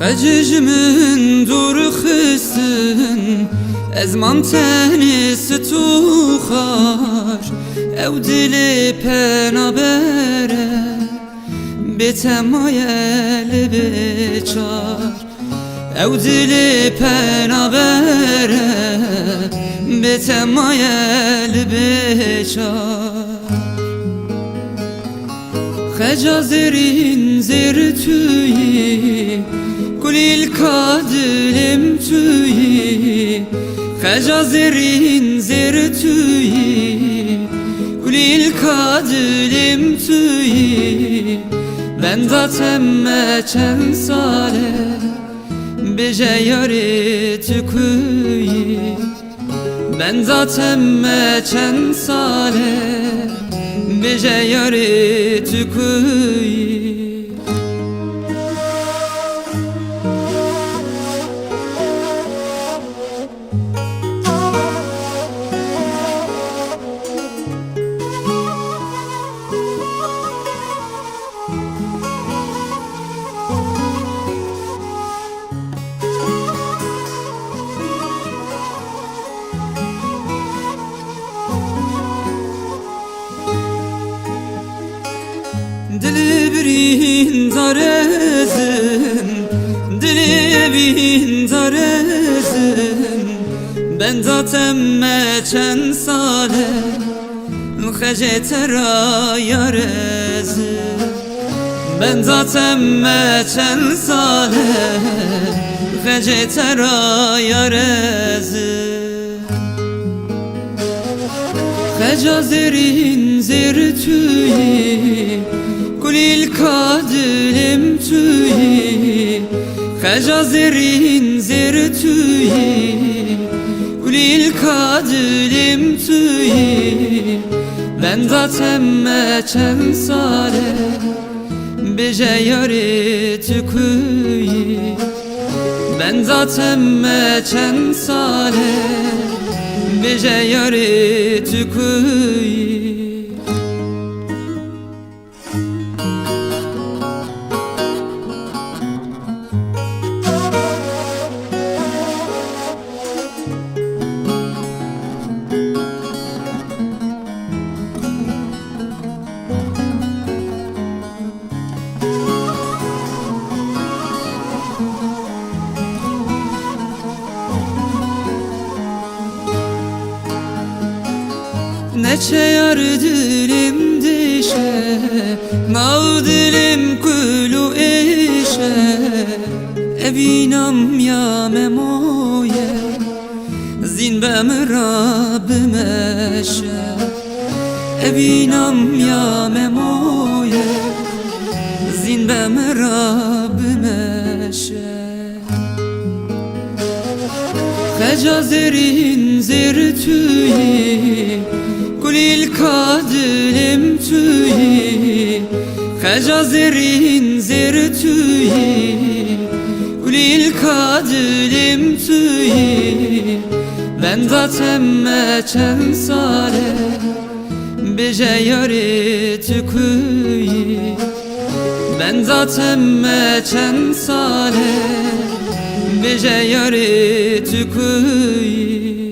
خججمن دور خسن از من تنیس تو خاش او دل پنا بره به تمایل بچار او دل پنا بره به تمایل بچار خجازرین زیر تویی گلیل کادلم تویی خجازرین زیر تویی گلیل کادلم تویی ben zaten çen sale beje yari tüküyi ben zaten çen sale beje yari tüküyi Dili birin zarezin, dili birin zarezin ben zaten meçen sale Xecetera yarezin ben zaten meçen sale Xecetera yarezin Xecazerin zirtüyi Gulil kadilem tüyi Xecazerin zirtüyi Gulil kadilem tüyi ben zaten meçen sale beje yari tüküyi ben zaten meçen sale beje yari tüküyi Neçe yar dilim dişe Nav dilim kulu işe Evinam ya memoye Zinbem Rabbim eşe Evinam ya memoye Zinbem Rabbim eşe Xecazerin zirtüyi Gulil kadilem tüyi Xecazerin zirtüyi Gulil kadilem tüyi ben zaten meçen sale beje yari tüküyi ben zaten meçen sale beje yari tüküyi